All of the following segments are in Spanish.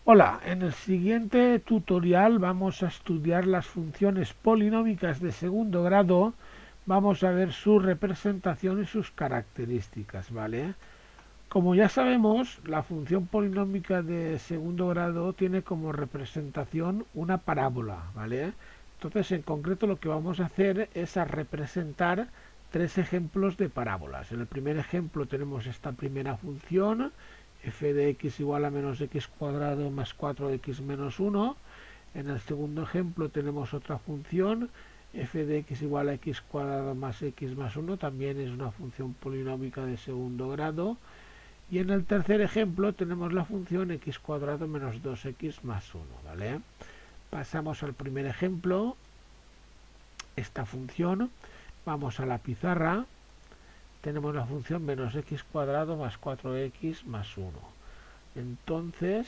Hola, en el siguiente tutorial vamos a estudiar las funciones polinómicas de segundo grado. Vamos a ver su representación y sus características, ¿vale? Como ya sabemos, la función polinómica de segundo grado tiene como representación una parábola, ¿vale? Entonces, en concreto, lo que vamos a hacer es a representar tres ejemplos de parábolas. En el primer ejemplo tenemos esta primera función, f de x igual a menos x cuadrado más 4x menos 1. En el segundo ejemplo tenemos otra función, f de x igual a x cuadrado más x más 1, también es una función polinómica de segundo grado. Y en el tercer ejemplo tenemos la función x cuadrado menos 2x más 1, ¿vale? Pasamos al primer ejemplo, esta función, vamos a la pizarra, tenemos la función menos x cuadrado más 4x más 1. Entonces,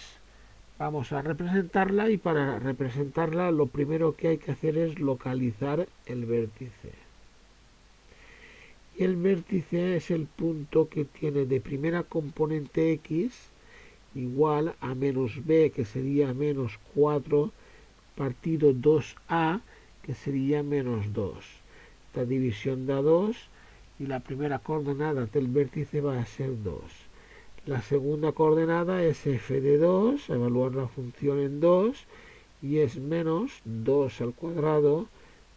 vamos a representarla y para representarla lo primero que hay que hacer es localizar el vértice. Y el vértice es el punto que tiene de primera componente x igual a menos b, que sería menos 4, partido 2a, que sería menos 2. Esta división da 2 y la primera coordenada del vértice va a ser 2. La segunda coordenada es f de 2, evaluar la función en 2, y es menos 2 al cuadrado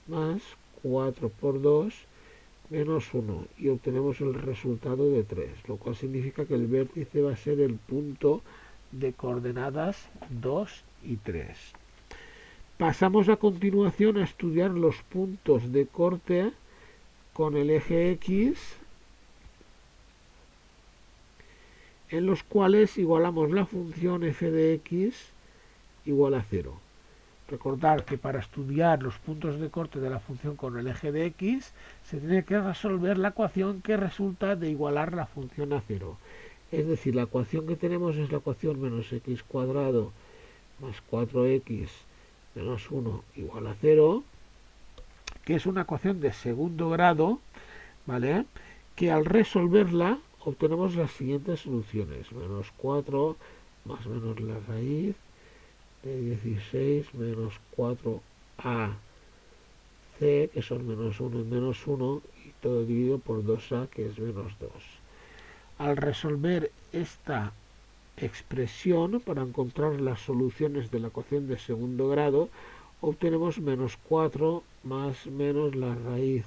más 4 por 2 menos 1, y obtenemos el resultado de 3, lo cual significa que el vértice va a ser el punto de coordenadas 2 y 3. Pasamos a continuación a estudiar los puntos de corte con el eje X, en los cuales igualamos la función f de x igual a 0. Recordar que para estudiar los puntos de corte de la función con el eje de x se tiene que resolver la ecuación que resulta de igualar la función a 0. Es decir, la ecuación que tenemos es la ecuación menos x cuadrado más 4x menos 1 igual a 0, que es una ecuación de segundo grado, ¿vale? Que al resolverla obtenemos las siguientes soluciones. Menos 4 más menos la raíz de 16 menos 4ac, que son menos 1 y menos 1, y todo dividido por 2a, que es menos 2. Al resolver esta expresión para encontrar las soluciones de la ecuación de segundo grado, obtenemos menos 4 más menos la raíz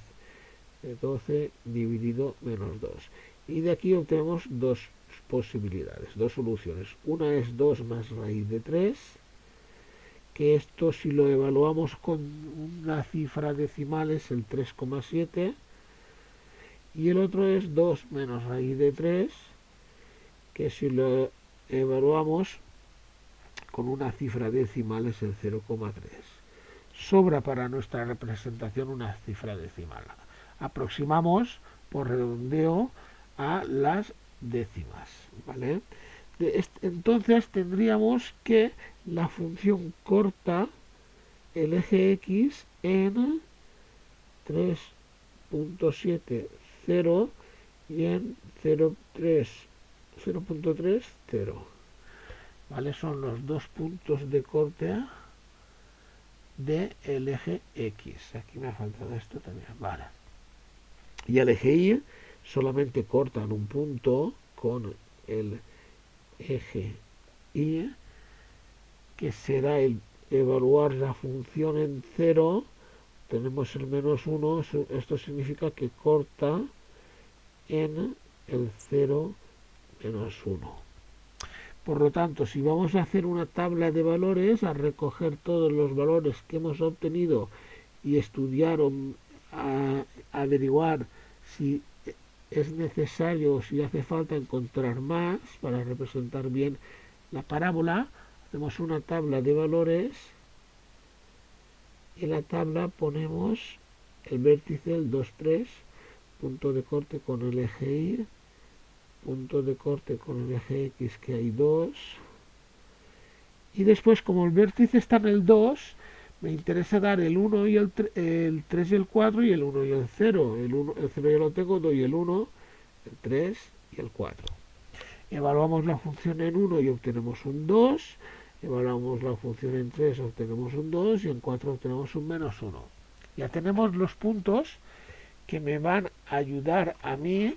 de 12 dividido menos 2. Y de aquí obtenemos dos posibilidades, dos soluciones. Una es 2 más raíz de 3, que esto si lo evaluamos con una cifra decimal es el 3,7, y el otro es 2 menos raíz de 3, que si lo evaluamos con una cifra decimal es el 0,3. Sobra para nuestra representación una cifra decimal. Aproximamos por redondeo a las décimas, ¿vale? Entonces tendríamos que la función corta el eje x en 3.70 y en 0.3, 0. ¿Vale? Son los dos puntos de corte del eje X. Aquí me ha faltado esto también. Vale. Y el eje Y solamente cortan un punto con el eje Y, que será el evaluar la función en 0. Tenemos el menos 1. Esto significa que corta en el 0 menos 1. Por lo tanto, si vamos a hacer una tabla de valores, a recoger todos los valores que hemos obtenido y estudiar o averiguar si es necesario o si hace falta encontrar más para representar bien la parábola, hacemos una tabla de valores. En la tabla ponemos el vértice, el 2, 3, punto de corte con el eje Y, punto de corte con el eje X, que hay 2, y después, como el vértice está en el 2, me interesa dar el 1 y el 3 y el 4 y el 1 y el 0. El 0 ya lo tengo, doy el 1, el 3 y el 4. Evaluamos la función en 1 y obtenemos un 2. Evaluamos la función en 3, obtenemos un 2 y en 4 obtenemos un menos 1. Ya tenemos los puntos que me van a ayudar a mí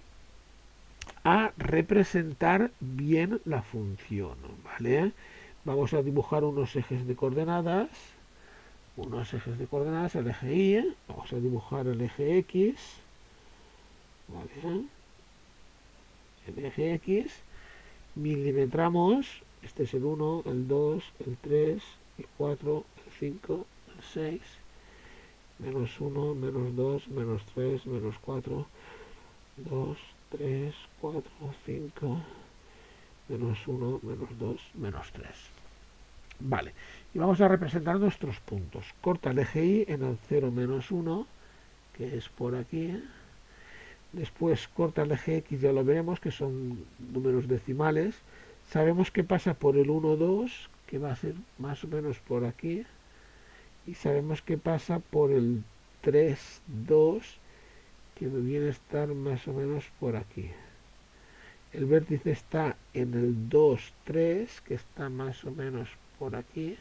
a representar bien la función, ¿vale? Vamos a dibujar unos ejes de coordenadas, el eje Y, vamos a dibujar el eje X, ¿vale? El eje X, milimetramos, este es el 1, el 2, el 3, el 4, el 5, el 6, menos 1, menos 2, menos 3, menos 4, 2, 3, 4, 5, menos 1, menos 2, menos 3. Vale, y vamos a representar nuestros puntos. Corta el eje Y en el 0, menos 1, que es por aquí. Después corta el eje X, ya lo veremos, que son números decimales. Sabemos que pasa por el 1, 2, que va a ser más o menos por aquí. Y sabemos que pasa por el 3, 2, que viene a estar más o menos por aquí. El vértice está en el 2, 3, que está más o menos por aquí.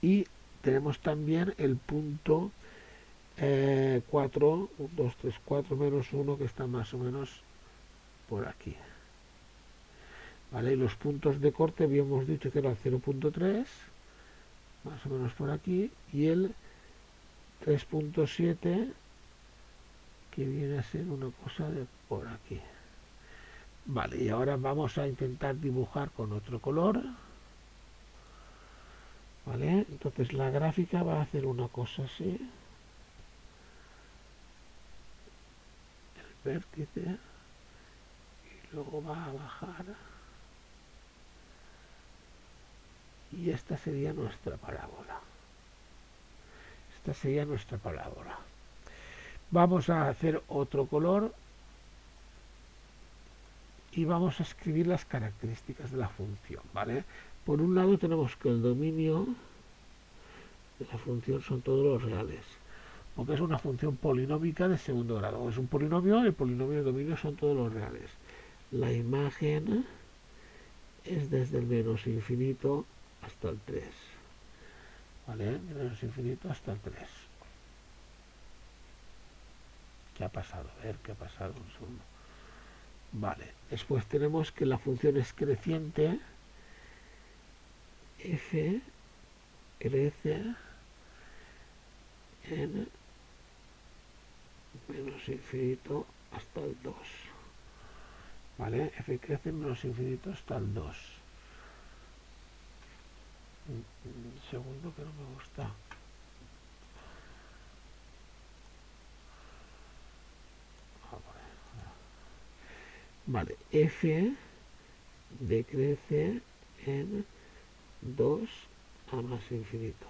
Y tenemos también el punto 4, 1, 2, 3, 4 menos 1, que está más o menos por aquí. ¿Vale? Y los puntos de corte habíamos dicho que era el 0.3, más o menos por aquí, y el 3.7, que viene a ser una cosa de por aquí. Vale, y ahora vamos a intentar dibujar con otro color. ¿Vale? Entonces la gráfica va a hacer una cosa así. El vértice. Y luego va a bajar. Y esta sería nuestra parábola. Esta sería nuestra parábola. Vamos a hacer otro color. Y vamos a escribir las características de la función, ¿vale? Por un lado tenemos que el dominio de la función son todos los reales, porque es una función polinómica de segundo grado. Es un polinomio, el polinomio y el dominio son todos los reales. La imagen es desde el menos infinito hasta el 3. ¿Vale? De menos infinito hasta el 3. ¿Qué ha pasado? A ver, ¿qué ha pasado? Un segundo. Vale, después tenemos que la función es creciente. F crece en menos infinito hasta el 2. ¿Vale? F crece en menos infinito hasta el 2. Un segundo que no me gusta. Vale, F decrece en 2 a más infinito.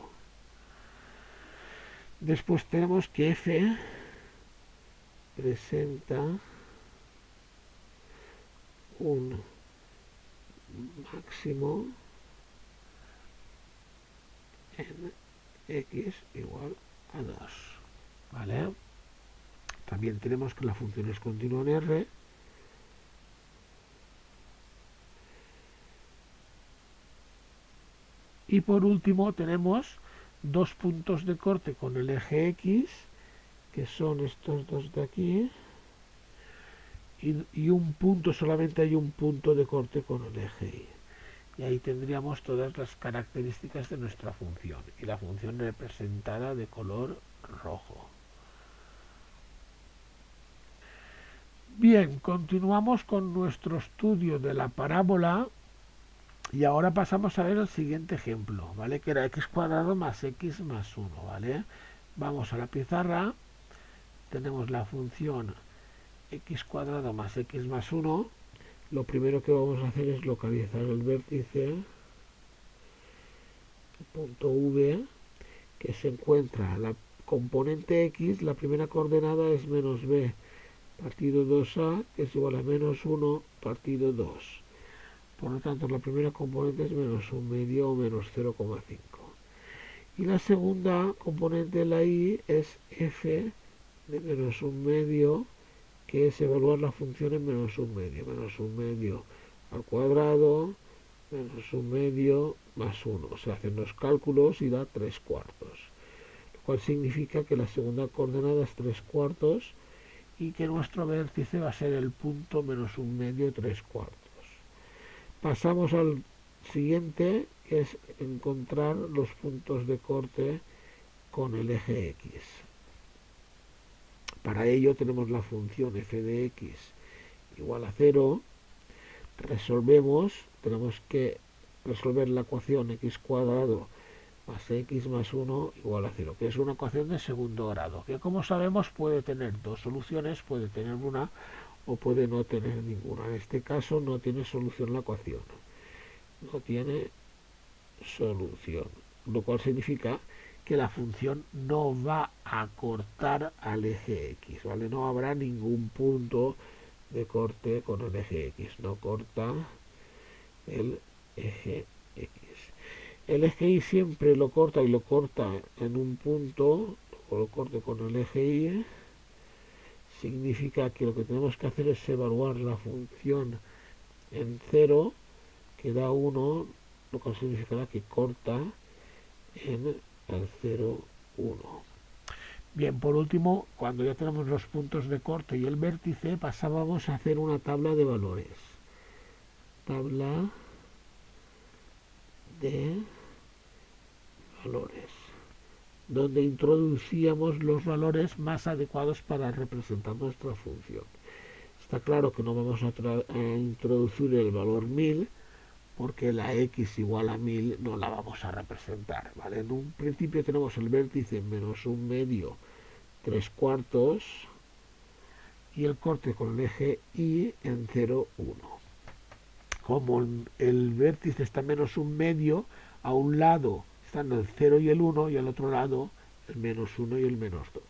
Después tenemos que F presenta un máximo en x igual a 2. ¿Vale? También tenemos que la función es continua en R. Y por último tenemos dos puntos de corte con el eje X, que son estos dos de aquí, y un punto, solamente hay un punto de corte con el eje Y. Y ahí tendríamos todas las características de nuestra función, y la función representada de color rojo. Bien, continuamos con nuestro estudio de la parábola. Y ahora pasamos a ver el siguiente ejemplo, ¿vale? Que era x cuadrado más x más 1, ¿vale? Vamos a la pizarra, tenemos la función x cuadrado más x más 1. Lo primero que vamos a hacer es localizar el vértice, el punto V, que se encuentra la componente x, la primera coordenada es menos b partido 2a, que es igual a menos 1 partido 2. Por lo tanto, la primera componente es menos 1 medio o menos 0,5. Y la segunda componente de la y es f de menos 1 medio, que es evaluar la función en menos 1 medio. Menos 1 medio al cuadrado, menos un medio más 1. Se hacen los cálculos y da 3/4. Lo cual significa que la segunda coordenada es 3/4 y que nuestro vértice va a ser el punto menos un medio 3/4. Pasamos al siguiente, que es encontrar los puntos de corte con el eje X. Para ello tenemos la función f de x igual a 0. Resolvemos, tenemos que resolver la ecuación x cuadrado más x más 1 igual a 0, que es una ecuación de segundo grado, que como sabemos puede tener dos soluciones, puede tener una o puede no tener ninguna. En este caso no tiene solución la ecuación, no tiene solución, lo cual significa que la función no va a cortar al eje X, ¿vale? No habrá ningún punto de corte con el eje X, no corta el eje X. El eje Y siempre lo corta y lo corta en un punto, o lo corte con el eje Y, significa que lo que tenemos que hacer es evaluar la función en 0, que da 1, lo cual significará que corta en el 0, 1. Bien, por último, cuando ya tenemos los puntos de corte y el vértice, pasábamos a hacer una tabla de valores. Tabla de valores, donde introducíamos los valores más adecuados para representar nuestra función. Está claro que no vamos a introducir el valor 1000, porque la x igual a 1000 no la vamos a representar, ¿vale? En un principio tenemos el vértice menos un medio 3/4 y el corte con el eje Y en 0, 1. Como el vértice está menos un medio, a un lado están el 0 y el 1 y al otro lado el menos 1 y el menos 2.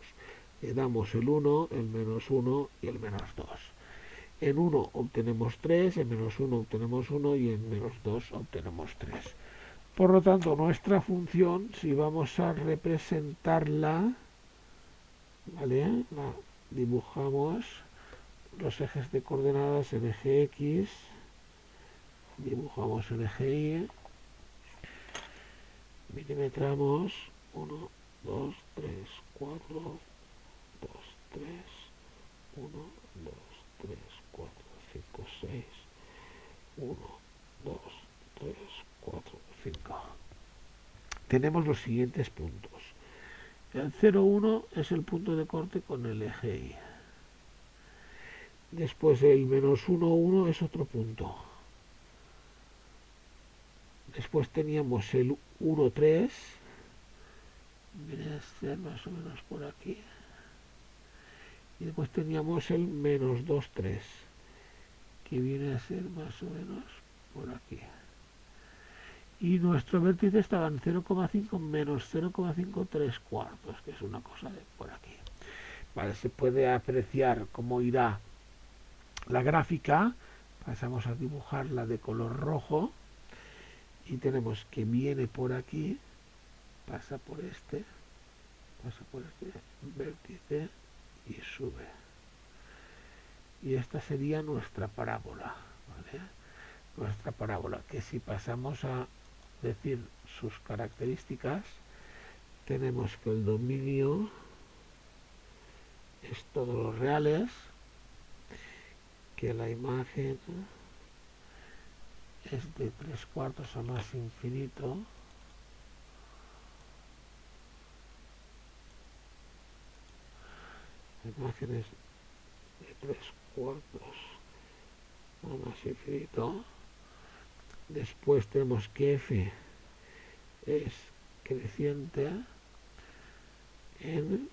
Le damos el 1, el menos 1 y el menos 2. En 1 obtenemos 3, en menos 1 obtenemos 1 y en menos 2 obtenemos 3. Por lo tanto, nuestra función, si vamos a representarla, ¿vale? La dibujamos los ejes de coordenadas, el eje X, dibujamos el eje Y, milimetramos 1, 2, 3, 4, 2, 3, 1, 2, 3, 4, 5, 6, 1, 2, 3, 4, 5. Tenemos los siguientes puntos. El 0, 1 es el punto de corte con el eje Y. Después el menos 1, 1 es otro punto. Después teníamos el 1, 3. Viene a ser más o menos por aquí. Y después teníamos el menos 2, 3. Que viene a ser más o menos por aquí. Y nuestro vértice estaba en 0,5 menos 0,5 3/4, que es una cosa de por aquí. Vale, se puede apreciar cómo irá la gráfica. Pasamos a dibujarla de color rojo y tenemos que viene por aquí, pasa por este vértice y sube. Y esta sería nuestra parábola, ¿vale? Nuestra parábola, que si pasamos a decir sus características, tenemos que el dominio es todos los reales, que la imagen es de 3/4 a más infinito, la imagen es de 3/4 a más infinito. Después tenemos que f es creciente en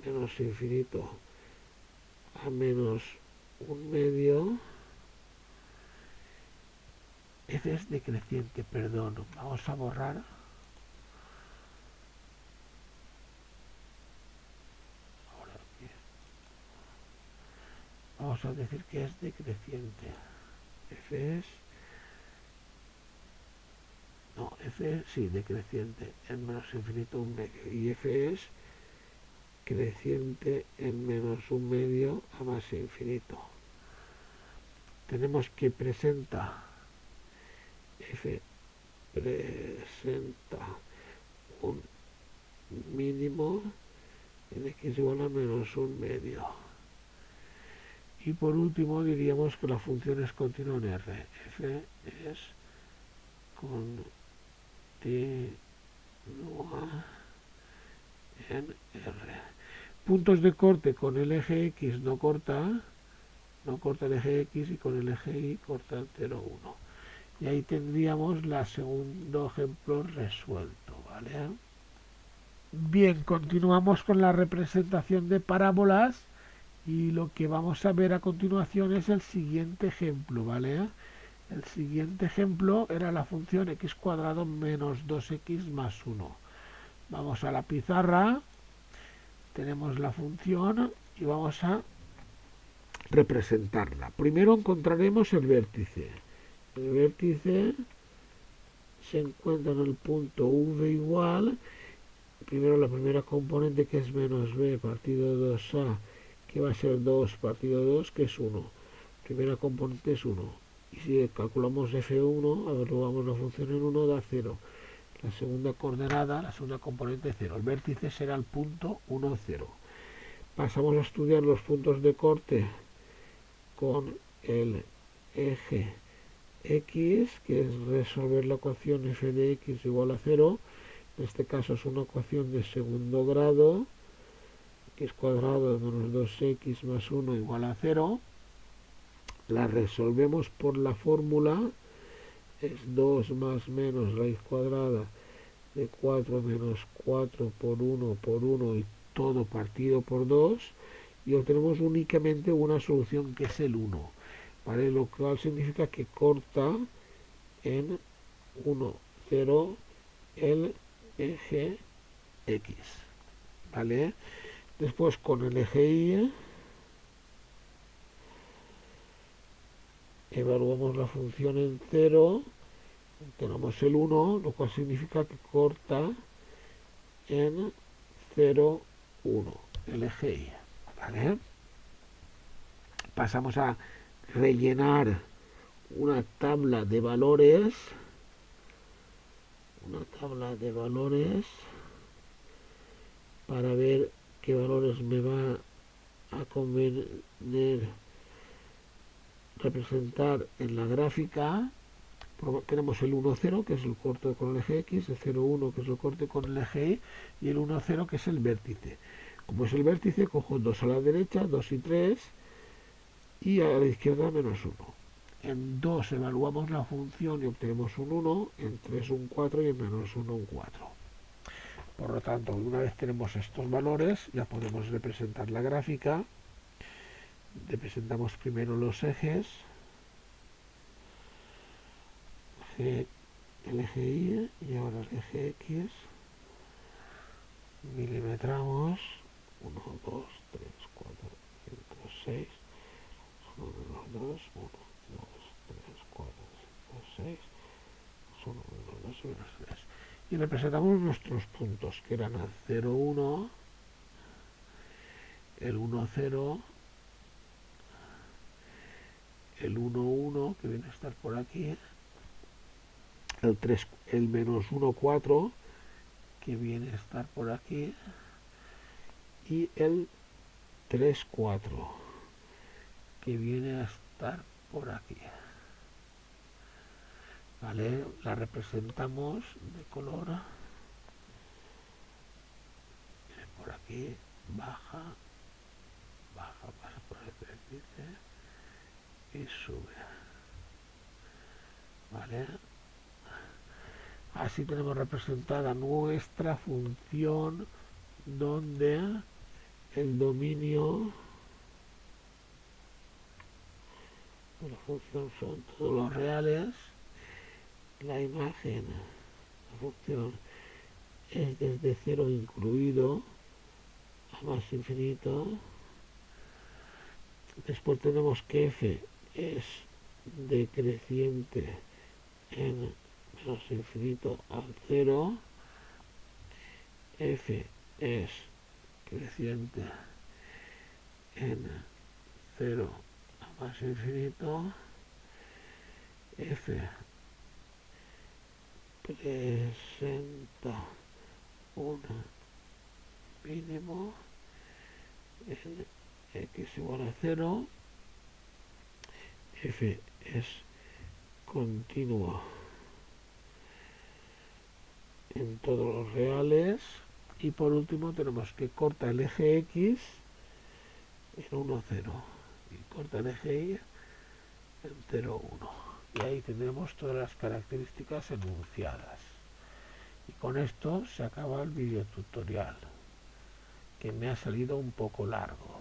menos infinito a menos un medio. F es decreciente, perdón. Vamos a borrar. Ahora aquí. Vamos a decir que es decreciente. F es... No, F es, sí, decreciente en menos infinito un medio. Y F es creciente en menos un medio a más infinito. Tenemos que presenta f presenta un mínimo en x igual a menos un medio. Y por último diríamos que la función es continua en R. F es continua en R. Puntos de corte con el eje X no corta el eje X, y con el eje Y corta el 0, 1. Y ahí tendríamos el segundo ejemplo resuelto, ¿vale? Bien, continuamos con la representación de parábolas y lo que vamos a ver a continuación es el siguiente ejemplo, ¿vale? El siguiente ejemplo era la función x cuadrado menos 2x más 1. Vamos a la pizarra, tenemos la función y vamos a representarla. Primero encontraremos el vértice. El vértice se encuentra en el punto v igual, primero la primera componente, que es menos b partido 2a, que va a ser 2 partido 2, que es 1. Primera componente es 1. Y si calculamos f1, evaluamos la función en 1, da 0. La segunda coordenada, la segunda componente, 0. El vértice será el punto 1, 0. Pasamos a estudiar los puntos de corte con el eje x, que es resolver la ecuación f de x igual a 0. En este caso es una ecuación de segundo grado, x cuadrado menos 2x más 1 igual a 0. La resolvemos por la fórmula, es 2 más menos raíz cuadrada de 4 menos 4 por 1 y todo partido por 2, y obtenemos únicamente una solución, que es el 1, ¿vale? Lo cual significa que corta en 1, 0 el eje X, ¿vale? Después con el eje Y evaluamos la función en 0, tenemos el 1, lo cual significa que corta en 0, 1 el eje Y, ¿vale? Pasamos a rellenar una tabla de valores, para ver qué valores me va a convenir representar en la gráfica. Tenemos el 1, 0, que es el corte con el eje X, el 0, 1, que es el corte con el eje Y, y el 1, 0, que es el vértice. Como es el vértice, cojo 2 a la derecha, 2 y 3, y a la izquierda menos 1. En 2 evaluamos la función y obtenemos un 1, en 3 un 4 y en menos 1 un 4. Por lo tanto, una vez tenemos estos valores, ya podemos representar la gráfica. Representamos primero los ejes, el eje Y y ahora el eje X. Milimetramos 1, 2, 3, 4, 5, 6, 1, 2, 1, 2, 3, 4, 5, 6, 1, 2, 2, 3. Y representamos nuestros puntos, que eran el 0, 1, el 1, 0, el 1, 1, que viene a estar por aquí, el menos 1, 4, que viene a estar por aquí, y el 3, 4, que viene a estar por aquí. ¿Vale? La representamos de color. Por aquí baja, pasa por el vértice y sube. ¿Vale? Así tenemos representada nuestra función, donde el dominio de la función son todos los reales. La imagen, la función, es desde 0 incluido a más infinito. Después tenemos que f es decreciente en menos infinito al 0. F es creciente en 0 a más infinito. F presenta un mínimo en x igual a 0, f es continuo en todos los reales, y por último tenemos que corta el eje x en 1, 0 y corta el eje y en 0, 1, y ahí tendremos todas las características enunciadas. Y con esto se acaba el vídeo tutorial, que me ha salido un poco largo.